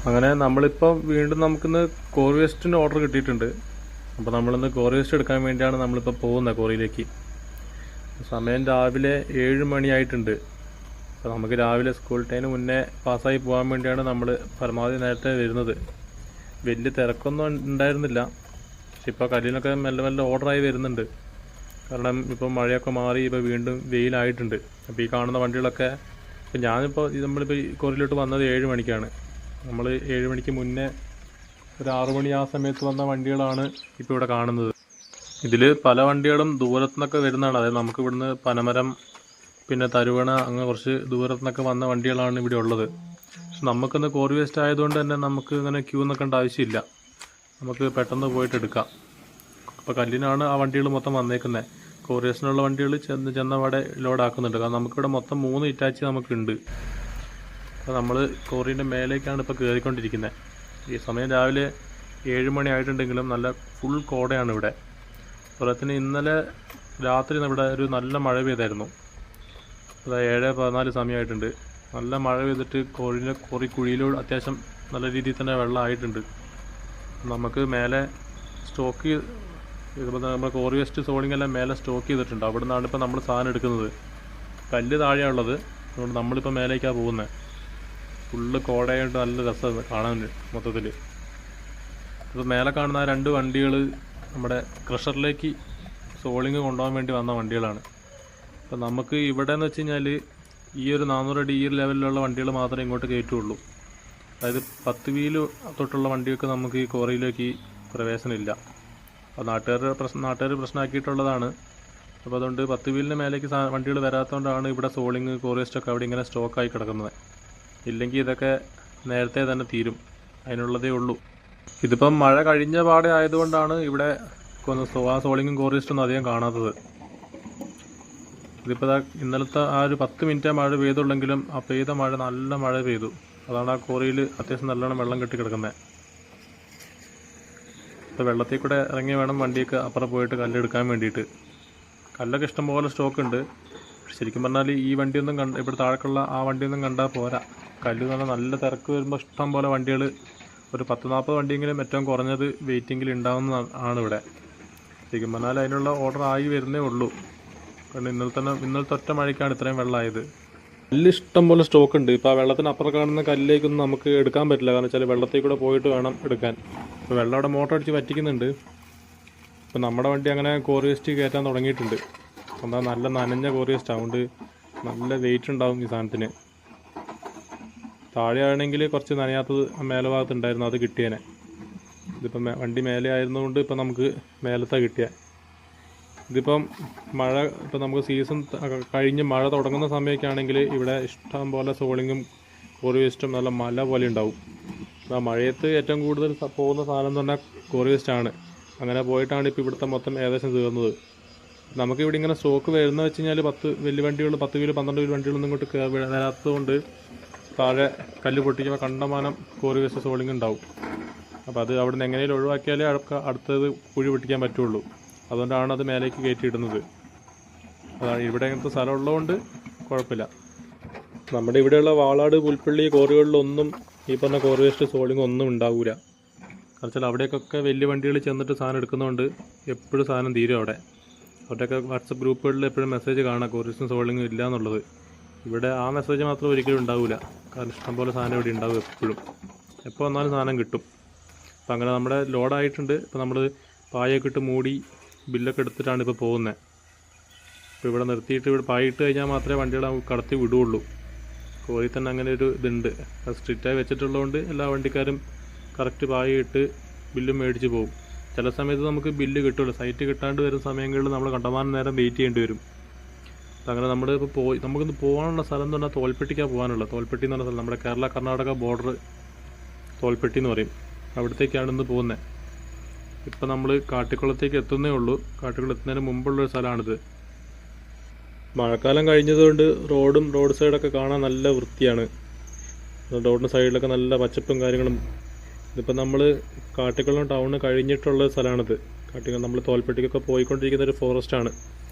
അങ്ങനെ നമ്മളിപ്പോൾ വീണ്ടും നമുക്കിന്ന് കോറി വേസ്റ്റിൻ്റെ ഓർഡർ കിട്ടിയിട്ടുണ്ട്. അപ്പോൾ നമ്മളിന്ന് കോറി വേസ്റ്റ് എടുക്കാൻ വേണ്ടിയാണ് നമ്മളിപ്പോൾ പോകുന്നത് കോറിയിലേക്ക്. സമയം രാവിലെ 7 മണിയായിട്ടുണ്ട്. അപ്പോൾ നമുക്ക് രാവിലെ സ്കൂൾ ടൈമിന് മുന്നേ പാസ്സായി പോകാൻ വേണ്ടിയാണ് നമ്മൾ പരമാവധി നേരത്തെ വരുന്നത്. വലിയ തിരക്കൊന്നും ഉണ്ടായിരുന്നില്ല. പക്ഷെ ഇപ്പോൾ കല്ലിനൊക്കെ മെല്ലെ മെല്ലെ ഓർഡറായി വരുന്നുണ്ട്. കാരണം ഇപ്പോൾ മഴയൊക്കെ മാറി ഇപ്പോൾ വീണ്ടും വെയിലായിട്ടുണ്ട്. അപ്പോൾ ഈ കാണുന്ന വണ്ടികളൊക്കെ ഇപ്പോൾ നമ്മളിപ്പോൾ ഈ കോറിയിലോട്ട് വന്നത് 7 മണിക്കാണ്. നമ്മൾ 7 മണിക്ക് മുന്നേ ഒരു 6 മണി ആ സമയത്ത് വന്ന വണ്ടികളാണ് ഇപ്പോൾ ഇവിടെ കാണുന്നത്. ഇതിൽ പല വണ്ടികളും ദൂരത്തു നിന്നൊക്കെ വരുന്നതാണ്. അതായത് നമുക്ക് ഇവിടുന്ന് പനമരം, പിന്നെ തരുവണ, അങ്ങനെ കുറച്ച് ദൂരത്തു നിന്നൊക്കെ വന്ന വണ്ടികളാണ് ഇവിടെ ഉള്ളത്. പക്ഷെ നമുക്കിന്ന് കോറി വേസ്റ്റ് ആയതുകൊണ്ട് തന്നെ നമുക്ക് ഇങ്ങനെ ക്യൂ നിൽക്കേണ്ട ആവശ്യമില്ല. നമുക്ക് പെട്ടെന്ന് പോയിട്ട് എടുക്കാം. അപ്പോൾ കല്ലിനാണ് ആ വണ്ടികൾ മൊത്തം വന്നേക്കുന്നത്. കോറി വേസ്റ്റിനുള്ള വണ്ടികൾ ചെന്നവിടെ ലോഡാക്കുന്നുണ്ട്. കാരണം നമുക്കിവിടെ മൊത്തം 3 ഇറ്റാച്ചി നമുക്കുണ്ട്. അപ്പോൾ നമ്മൾ കോറീൻ്റെ മേലേക്കാണ് ഇപ്പോൾ കയറിക്കൊണ്ടിരിക്കുന്നത്. ഈ സമയം രാവിലെ 7 മണി ആയിട്ടുണ്ടെങ്കിലും നല്ല ഫുൾ കോടയാണ് ഇവിടെ. അതുപോലെ തന്നെ ഇന്നലെ രാത്രി ഇവിടെ ഒരു നല്ല മഴ പെയ്തായിരുന്നു. അതായത് 7:14 സമയമായിട്ടുണ്ട്. നല്ല മഴ പെയ്തിട്ട് കോറി കുഴിയിലൂടെ അത്യാവശ്യം നല്ല രീതിയിൽ തന്നെ വെള്ളം ആയിട്ടുണ്ട്. നമുക്ക് മേലെ സ്റ്റോക്ക് ഇതുപോലെ നമ്മുടെ കോറി വേസ്റ്റ് സോളിംഗ് എല്ലാം മേലെ സ്റ്റോക്ക് ചെയ്തിട്ടുണ്ട്. അവിടെ നിന്നാണ് ഇപ്പോൾ നമ്മൾ സാധനം എടുക്കുന്നത്. കല്ല് താഴെയുള്ളത്, അതുകൊണ്ട് നമ്മളിപ്പോൾ മേലേക്കാണ് പോകുന്നത്. ഫുള്ള് കോടയായിട്ട് നല്ല രസമാണ് കാണാൻ മൊത്തത്തിൽ. ഇപ്പോൾ മേലെ കാണുന്ന 2 വണ്ടികൾ നമ്മുടെ ക്രഷറിലേക്ക് സോളിങ് കൊണ്ടുപോകാൻ വേണ്ടി വന്ന വണ്ടികളാണ്. അപ്പോൾ നമുക്ക് ഇവിടെ എന്ന് വെച്ച് കഴിഞ്ഞാൽ ഈ ഒരു 400 അടി ഈ ലെവലിലുള്ള വണ്ടികൾ മാത്രമേ ഇങ്ങോട്ട് കയറ്റുള്ളൂ. അതായത് 10 വീല് തൊട്ടുള്ള വണ്ടിയൊക്കെ നമുക്ക് ഈ കോറിയിലേക്ക് പ്രവേശനമില്ല. അപ്പോൾ നാട്ടുകാർ പ്രശ്നമാക്കിയിട്ടുള്ളതാണ്. അപ്പോൾ അതുകൊണ്ട് 10 വീലിന് മേലേക്ക് വണ്ടികൾ വരാത്തതുകൊണ്ടാണ് ഇവിടെ സോളിങ്, കോറി വേസ്റ്റൊക്കെ അവിടെ ഇങ്ങനെ സ്റ്റോക്കായി കിടക്കുന്നത്. ഇല്ലെങ്കിൽ ഇതൊക്കെ നേരത്തെ തന്നെ തീരും. അതിനുള്ളതേ ഉള്ളൂ. ഇതിപ്പം മഴ കഴിഞ്ഞ പാടെ ആയതുകൊണ്ടാണ് ഇവിടെ സോളിങ്ങും കോറി വേസ്റ്റൊന്നും അധികം കാണാത്തത്. ഇതിപ്പോൾ ഇന്നലത്തെ ആ ഒരു 10 മിനിറ്റേ മഴ പെയ്തുള്ളെങ്കിലും ആ പെയ്ത മഴ നല്ല മഴ പെയ്തു. അതാണ് ആ കോറിയിൽ അത്യാവശ്യം നല്ലോണം വെള്ളം കെട്ടി കിടക്കുന്നത്. ഇപ്പോൾ വെള്ളത്തിൽ കൂടെ ഇറങ്ങി വേണം വണ്ടിയൊക്കെ അപ്പുറം പോയിട്ട് കല്ലെടുക്കാൻ വേണ്ടിയിട്ട്. കല്ലൊക്കെ ഇഷ്ടംപോലെ സ്റ്റോക്ക് ഉണ്ട്. ശരിക്കും പറഞ്ഞാൽ ഈ വണ്ടിയൊന്നും ഇവിടെ താഴേക്കുള്ള ആ വണ്ടിയൊന്നും കണ്ടാൽ പോരാ. കല്ല് എന്ന് പറഞ്ഞാൽ നല്ല തിരക്ക് വരുമ്പോൾ ഇഷ്ടം പോലെ വണ്ടികൾ, ഒരു 10-40 വണ്ടിയെങ്കിലും ഏറ്റവും കുറഞ്ഞത് വെയിറ്റിങ്ങിൽ ഉണ്ടാവുന്നതാണ് ഇവിടെ. ശരിക്കും പറഞ്ഞാൽ അതിനുള്ള ഓർഡർ ആയി വരുന്നേ ഉള്ളൂ. കാരണം ഇന്നലത്തെ ഒറ്റ മഴയ്ക്കാണ് ഇത്രയും വെള്ളമായത്. കല്ല് ഇഷ്ടം പോലെ സ്റ്റോക്ക് ഉണ്ട്. ഇപ്പോൾ ആ വെള്ളത്തിന് അപ്പുറം കാണുന്ന കല്ലിലേക്കൊന്നും നമുക്ക് എടുക്കാൻ പറ്റില്ല. കാരണം വെച്ചാൽ വെള്ളത്തിൽ കൂടെ പോയിട്ട് വേണം എടുക്കാൻ. ഇപ്പോൾ വെള്ളം അവിടെ മോട്ടർ അടിച്ച് വറ്റിക്കുന്നുണ്ട്. ഇപ്പോൾ നമ്മുടെ വണ്ടി അങ്ങനെ കോറി വേസ്റ്റ് കയറ്റാൻ തുടങ്ങിയിട്ടുണ്ട്. എന്താ നല്ല നനഞ്ഞ കോറി വേസ്റ്റ് ആവുകൊണ്ട് നല്ല വെയിറ്റ് ഉണ്ടാവും ഈ സാധനത്തിന്. താഴെയാണെങ്കിൽ കുറച്ച് നനയാത്തത് മേലെ ഭാഗത്ത് ഉണ്ടായിരുന്നു, അത് കിട്ടിയേനെ. ഇതിപ്പം വണ്ടി മേലെ ആയിരുന്നുകൊണ്ട് ഇപ്പം നമുക്ക് മേലത്തെ കിട്ടിയ. ഇതിപ്പം മഴ, ഇപ്പം നമുക്ക് സീസൺ കഴിഞ്ഞ് മഴ തുടങ്ങുന്ന സമയമൊക്കെ ആണെങ്കിൽ ഇവിടെ ഇഷ്ടം പോലെ സോളിങ്ങും കോറി വേസ്റ്റും നല്ല മല പോലെ ഉണ്ടാവും. ആ മഴയത്ത് ഏറ്റവും കൂടുതൽ പോകുന്ന സാധനം എന്ന് പറഞ്ഞാൽ കോറി വേസ്റ്റാണ്. അങ്ങനെ പോയിട്ടാണ് ഇപ്പോൾ ഇവിടുത്തെ മൊത്തം ഏകദേശം തീർന്നത്. നമുക്കിവിടെ ഇങ്ങനെ സ്റ്റോക്ക് വരുന്നത് വെച്ച് കഴിഞ്ഞാൽ 10 വലിയ വണ്ടികൾ, 10 വീല് 12 വീല് വണ്ടികളൊന്നും ഇങ്ങോട്ട് വരാത്തതുകൊണ്ട് താഴെ കല്ല് പൊട്ടിക്കുമ്പോൾ കണ്ടമാനം കോറി വേസ്റ്റ് സോളിങ് ഉണ്ടാവും. അപ്പോൾ അത് അവിടെ നിന്ന് എങ്ങനെയും ഒഴിവാക്കിയാലേ അടുത്തത് കുഴി പൊട്ടിക്കാൻ പറ്റുള്ളൂ. അതുകൊണ്ടാണ് അത് മേലേക്ക് കയറ്റിയിടുന്നത്. അതാണ് ഇവിടെ ഇങ്ങനത്തെ സ്ഥലം ഉള്ളതുകൊണ്ട് കുഴപ്പമില്ല. നമ്മുടെ ഇവിടെയുള്ള വാളാട്, പുൽപ്പള്ളി കോറികളിലൊന്നും ഈ പറഞ്ഞ കോറി വേസ്റ്റ് സോളിങ് ഒന്നും ഉണ്ടാവില്ല. കാരണം വെച്ചാൽ അവിടേക്കൊക്കെ വലിയ വണ്ടികൾ ചെന്നിട്ട് സാധനം എടുക്കുന്നതുകൊണ്ട് എപ്പോഴും സാധനം തീരും അവിടെ. അവിടെയൊക്കെ വാട്സപ്പ് ഗ്രൂപ്പുകളിൽ എപ്പോഴും മെസ്സേജ് കാണാം കോറി വേസ്റ്റും സോളിങ്ങും ഇല്ല എന്നുള്ളത്. ഇവിടെ ആ മെസ്സേജ് മാത്രം ഒരിക്കലും ഉണ്ടാവില്ല. കാരണം ഇഷ്ടംപോലെ സാധനം ഇവിടെ ഉണ്ടാവും എപ്പോഴും. എപ്പോൾ വന്നാലും സാധനം കിട്ടും. അപ്പം അങ്ങനെ നമ്മുടെ ലോഡായിട്ടുണ്ട്. ഇപ്പോൾ നമ്മൾ പായൊക്കെ ഇട്ട് മൂടി ബില്ലൊക്കെ എടുത്തിട്ടാണ് ഇപ്പോൾ പോകുന്നത്. ഇപ്പോൾ ഇവിടെ നിർത്തിയിട്ട് ഇവിടെ പായിട്ട് കഴിഞ്ഞാൽ മാത്രമേ വണ്ടികൾ കടത്തി വിടുകയുള്ളൂ. കോറി തന്നെ അങ്ങനെ ഒരു ഇതുണ്ട്. അത് സ്ട്രിക്റ്റായി വെച്ചിട്ടുള്ളതുകൊണ്ട് എല്ലാ വണ്ടിക്കാരും കറക്റ്റ് പായിട്ട് ബില്ലും മേടിച്ച് പോകും. ചില സമയത്ത് നമുക്ക് ബില്ല് കിട്ടുമല്ലോ. സൈറ്റ് കിട്ടാണ്ട് വരുന്ന സമയങ്ങളിൽ നമ്മൾ കണ്ടമാനം നേരം വെയിറ്റ് ചെയ്യേണ്ടി വരും. അങ്ങനെ നമ്മൾ ഇപ്പോൾ നമുക്കിന്ന് പോകാനുള്ള സ്ഥലം എന്ന് പറഞ്ഞാൽ തോൽപ്പെട്ടിക്കാണ് പോകാനുള്ളത്. തോൽപ്പെട്ടി എന്ന് പറഞ്ഞ സ്ഥലം നമ്മുടെ കേരള-കർണാടക ബോർഡർ തോൽപ്പെട്ടി എന്ന് പറയും. അവിടത്തേക്കാണ് ഇന്ന് പോകുന്നത്. ഇപ്പം നമ്മൾ കാട്ടിക്കുളത്തേക്ക് എത്തുന്നേ ഉള്ളൂ. കാട്ടിക്കുളം എത്തുന്നതിന് മുമ്പുള്ളൊരു സ്ഥലമാണിത്. മഴക്കാലം കഴിഞ്ഞതുകൊണ്ട് റോഡ് സൈഡൊക്കെ കാണാൻ നല്ല വൃത്തിയാണ്. റോഡിൻ്റെ സൈഡിലൊക്കെ നല്ല പച്ചപ്പും കാര്യങ്ങളും. ഇതിപ്പോൾ നമ്മൾ കാട്ടിക്കുളം ടൗണ് കഴിഞ്ഞിട്ടുള്ള സ്ഥലമാണിത്. കാട്ടിക്കുളം നമ്മൾ തോൽപ്പെട്ടിക്കൊക്കെ പോയിക്കൊണ്ടിരിക്കുന്ന ഒരു ഫോറസ്റ്റാണ്.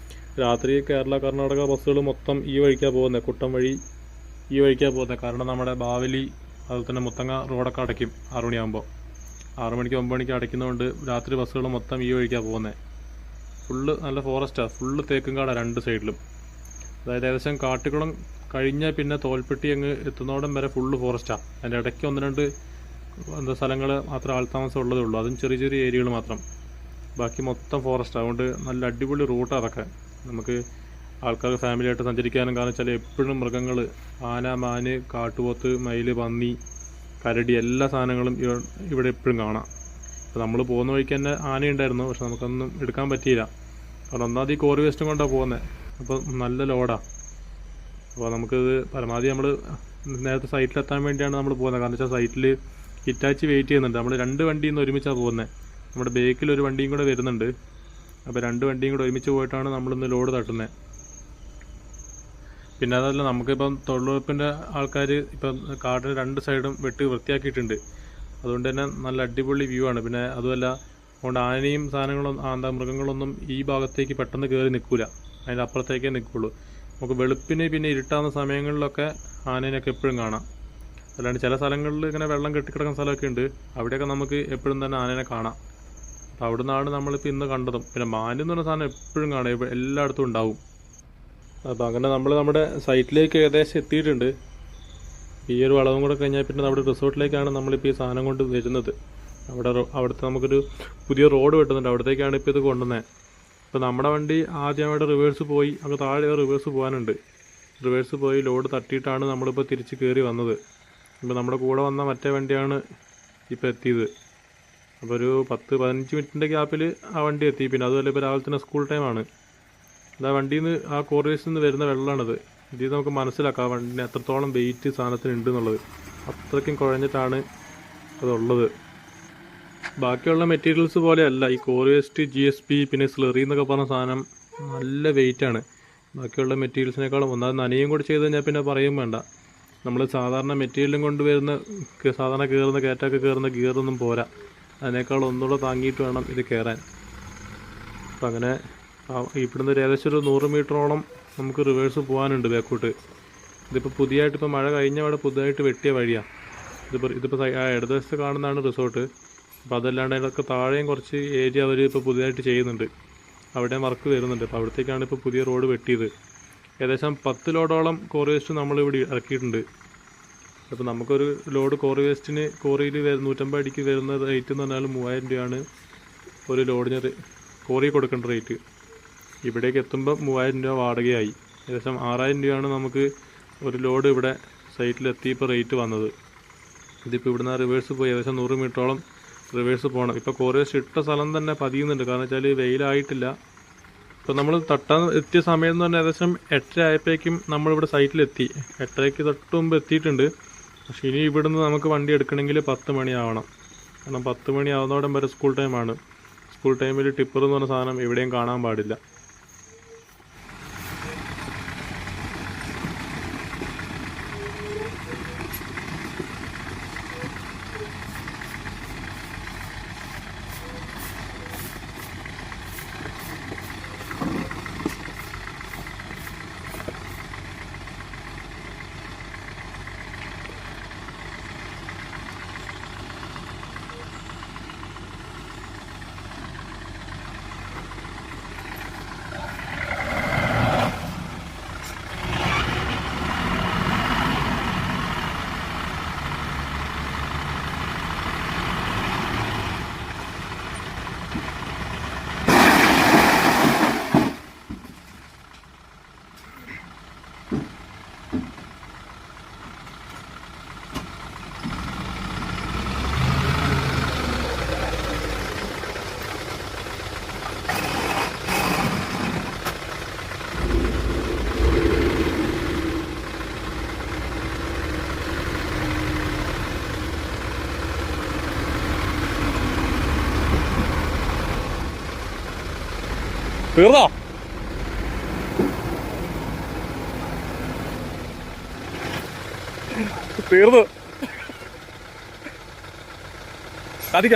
രാത്രി കേരള-കർണാടക ബസ്സുകൾ മൊത്തം ഈ വഴിക്കാണ് പോകുന്നത്. കുട്ടം വഴി ഈ വഴിക്കാണ് പോകുന്നത്. കാരണം നമ്മുടെ ബാവലി അതുപോലെ തന്നെ മുത്തങ്ങ റോഡൊക്കെ അടയ്ക്കും 6 മണിയാകുമ്പോൾ. 6 മണിക്ക് 9 മണിക്ക് അടയ്ക്കുന്നതുകൊണ്ട് രാത്രി ബസ്സുകൾ മൊത്തം ഈ വഴിക്കാണ് പോകുന്നത്. ഫുള്ള് നല്ല ഫോറസ്റ്റാണ്, ഫുള്ള് തേക്കും കാടാണ് 2 സൈഡിലും. അതായത് ഏകദേശം കാട്ടുകുളം കഴിഞ്ഞാൽ പിന്നെ തോൽപ്പെട്ടി അങ്ങ് എത്തുന്നോടം വരെ ഫുള്ള് ഫോറസ്റ്റാണ്. അതിൻ്റെ ഇടയ്ക്ക് 1-2 സ്ഥലങ്ങൾ മാത്രം ആൾത്താമസം ഉള്ളതേ ഉള്ളൂ, അതും ചെറിയ ചെറിയ ഏരിയകൾ മാത്രം. ബാക്കി മൊത്തം ഫോറസ്റ്റ്. അതുകൊണ്ട് നല്ല അടിപൊളി റൂട്ടാണ് അതൊക്കെ. നമുക്ക് ആൾക്കാർക്ക് ഫാമിലിയായിട്ട് സഞ്ചരിക്കാനും, കാരണം വെച്ചാൽ എപ്പോഴും മൃഗങ്ങൾ, ആന, മാന്, കാട്ടുപോത്ത്, മയിൽ, പന്നി, കരടി, എല്ലാ സാധനങ്ങളും ഇവിടെ എപ്പോഴും കാണാം. അപ്പോൾ നമ്മൾ പോകുന്ന വഴിക്ക് തന്നെ ആനയുണ്ടായിരുന്നു, പക്ഷെ നമുക്കൊന്നും എടുക്കാൻ പറ്റിയില്ല. കാരണം ഒന്നാമത് ഈ കോറി വേസ്റ്റും കൊണ്ടാണ് പോകുന്നത്. അപ്പോൾ നല്ല ലോഡാണ്. അപ്പോൾ നമുക്കിത് പരമാവധി നമ്മൾ നേരത്തെ സൈറ്റിലെത്താൻ വേണ്ടിയാണ് നമ്മൾ പോകുന്നത്. കാരണം വെച്ചാൽ സൈറ്റിൽ ഹിറ്റാച്ചി വെയിറ്റ് ചെയ്യുന്നുണ്ട്. നമ്മൾ 2 വണ്ടിയിൽ നിന്ന് ഒരുമിച്ചാണ് പോകുന്നത്. നമ്മുടെ ബേക്കിൽ ഒരു വണ്ടിയും കൂടെ വരുന്നുണ്ട്. അപ്പോൾ 2 വണ്ടിയും കൂടെ ഒരുമിച്ച് പോയിട്ടാണ് നമ്മളിന്ന് ലോഡ് തട്ടുന്നത്. പിന്നെ അതല്ല, നമുക്കിപ്പം തൊഴിലുറപ്പിൻ്റെ ആൾക്കാർ ഇപ്പം കാടിന് 2 സൈഡും വെട്ടി വൃത്തിയാക്കിയിട്ടുണ്ട്. അതുകൊണ്ട് തന്നെ നല്ല അടിപൊളി വ്യൂ ആണ്. പിന്നെ അതുമല്ല, അതുകൊണ്ട് ആനയും സാധനങ്ങളും മൃഗങ്ങളൊന്നും ഈ ഭാഗത്തേക്ക് പെട്ടെന്ന് കയറി നിൽക്കില്ല, അതിൻ്റെ അപ്പുറത്തേക്കേ നിൽക്കുള്ളൂ. നമുക്ക് വെളുപ്പിന് പിന്നെ ഇരുട്ടാവുന്ന സമയങ്ങളിലൊക്കെ ആനേനെയൊക്കെ എപ്പോഴും കാണാം. അല്ലാണ്ട് ചില സ്ഥലങ്ങളിൽ ഇങ്ങനെ വെള്ളം കെട്ടിക്കിടക്കുന്ന സ്ഥലമൊക്കെ ഉണ്ട്, അവിടെയൊക്കെ നമുക്ക് എപ്പോഴും തന്നെ ആനേനെ കാണാം. അപ്പോൾ അവിടെ നിന്നാണ് നമ്മളിപ്പോൾ ഇന്ന് കണ്ടതും. പിന്നെ മാനെന്ന് പറഞ്ഞ സാധനം എപ്പോഴും കാണാം, എല്ലായിടത്തും ഉണ്ടാവും. അപ്പോൾ അങ്ങനെ നമ്മൾ നമ്മുടെ സൈറ്റിലേക്ക് ഏകദേശം എത്തിയിട്ടുണ്ട്. ഈ ഒരു വളവും കൂടെ കഴിഞ്ഞാൽ പിന്നെ നമ്മുടെ റിസോർട്ടിലേക്കാണ് നമ്മളിപ്പോൾ ഈ സാധനം കൊണ്ട് വരുന്നത്. അവിടുത്തെ നമുക്കൊരു പുതിയ റോഡ് വെട്ടുന്നുണ്ട്, അവിടത്തേക്കാണ് ഇപ്പോൾ ഇത് കൊണ്ടുവന്നത്. ഇപ്പോൾ നമ്മുടെ വണ്ടി ആദ്യം അവിടെ റിവേഴ്സ് പോയി, അങ്ങ് താഴെ റിവേഴ്സ് പോകാനുണ്ട്. റിവേഴ്സ് പോയി ലോഡ് തട്ടിയിട്ടാണ് നമ്മളിപ്പോൾ തിരിച്ച് കയറി വന്നത്. ഇപ്പോൾ നമ്മുടെ കൂടെ വന്ന മറ്റേ വണ്ടിയാണ് ഇപ്പോൾ എത്തിയത്. അപ്പോൾ ഒരു 10-15 മിനിറ്റിൻ്റെ ഗ്യാപ്പിൽ ആ വണ്ടി എത്തി. പിന്നെ അതുപോലെ ഇപ്പോൾ രാവിലെ തന്നെ സ്കൂൾ ടൈമാണ്. ആ വണ്ടിയിൽ നിന്ന്, ആ കോറിവേസിൽ നിന്ന് വരുന്ന വെള്ളമാണിത്. ഇതിൽ നമുക്ക് മനസ്സിലാക്കാം ആ വണ്ടിന് എത്രത്തോളം വെയിറ്റ് സാധനത്തിന് ഉണ്ട് എന്നുള്ളത്. അത്രയ്ക്കും കുഴഞ്ഞിട്ടാണ് അതുള്ളത്. ബാക്കിയുള്ള മെറ്റീരിയൽസ് പോലെയല്ല ഈ കോറി വേസ്റ്റ്, GSP, പിന്നെ സ്ലറി എന്നൊക്കെ പറഞ്ഞ സാധനം നല്ല വെയിറ്റാണ്. ബാക്കിയുള്ള മെറ്റീരിയൽസിനേക്കാളും. ഒന്നാമത് നനയും കൂടി ചെയ്ത് കഴിഞ്ഞാൽ പിന്നെ പറയും വേണ്ട. നമ്മൾ സാധാരണ മെറ്റീരിയലും കൊണ്ട് വരുന്ന സാധാരണ കയറ്റൊക്കെ കയറുന്ന ഗിയറൊന്നും പോരാ, അതിനേക്കാൾ ഒന്നുകൂടെ താങ്ങിയിട്ട് വേണം ഇത് കയറാൻ. അപ്പം അങ്ങനെ ഇവിടുന്ന് ഏകദേശം ഒരു 100 മീറ്ററോളം നമുക്ക് റിവേഴ്സ് പോകാനുണ്ട് ബാക്കോട്ട്. ഇതിപ്പോൾ പുതിയതായിട്ട്, ഇപ്പോൾ മഴ കഴിഞ്ഞ അവിടെ പുതുതായിട്ട് വെട്ടിയ വഴിയാണ്. ഇതിപ്പോൾ ഇടതുവശത്ത് കാണുന്നതാണ് റിസോർട്ട്. അപ്പോൾ അതല്ലാണ്ട് അതിനൊക്കെ താഴെയും കുറച്ച് ഏരിയ അവർ ഇപ്പോൾ പുതിയതായിട്ട് ചെയ്യുന്നുണ്ട്, അവിടെ വർക്ക് വരുന്നുണ്ട്. അപ്പോൾ അവിടത്തേക്കാണ് ഇപ്പോൾ പുതിയ റോഡ് വെട്ടിയത്. ഏകദേശം 10 ലോഡോളം കോറി വേസ്റ്റ് നമ്മളിവിടെ ഇറക്കിയിട്ടുണ്ട്. അപ്പോൾ നമുക്കൊരു ലോഡ് കോറി വേസ്റ്റിന് കോറിയിൽ 150 അടിക്ക് വരുന്ന റേറ്റ് എന്ന് പറഞ്ഞാൽ 3000 രൂപയാണ് ഒരു ലോഡിന് കോറി കൊടുക്കേണ്ട റേറ്റ്. ഇവിടേക്ക് എത്തുമ്പോൾ 3000 രൂപ വാടകയായി. ഏകദേശം 6000 രൂപയാണ് നമുക്ക് ഒരു ലോഡ് ഇവിടെ സൈറ്റിലെത്തിയപ്പോൾ റേറ്റ് വന്നത്. ഇതിപ്പോൾ ഇവിടുന്ന് റിവേഴ്സ് പോയി ഏകദേശം 100 മീറ്ററോളം റിവേഴ്സ് പോകണം. ഇപ്പോൾ കോറി വേസ്റ്റ് ഇട്ട സ്ഥലം തന്നെ പതിയുന്നുണ്ട്, കാരണം വെച്ചാൽ വെയിലായിട്ടില്ല. ഇപ്പോൾ നമ്മൾ തട്ടാൻ എത്തിയ സമയം എന്ന് പറഞ്ഞാൽ ഏകദേശം 8:30 ആയപ്പോഴേക്കും നമ്മളിവിടെ സൈറ്റിലെത്തി. 8:30ക്ക് തൊട്ട് മുമ്പ് എത്തിയിട്ടുണ്ട്. പക്ഷേ ഇനി ഇവിടുന്ന് നമുക്ക് വണ്ടി എടുക്കണമെങ്കിൽ 10 മണിയാവണം. കാരണം 10 മണി ആവുന്നോടം വരെ സ്കൂൾ ടൈമാണ്. സ്കൂൾ ടൈമിൽ ടിപ്പർ എന്ന് പറഞ്ഞ സാധനം എവിടെയും കാണാൻ പാടില്ല. തീർന്നോ? തീർന്നു. സാധിക്ക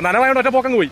നനവായോണ്ട് ഒറ്റ പോക്കങ്ങ് പോയി.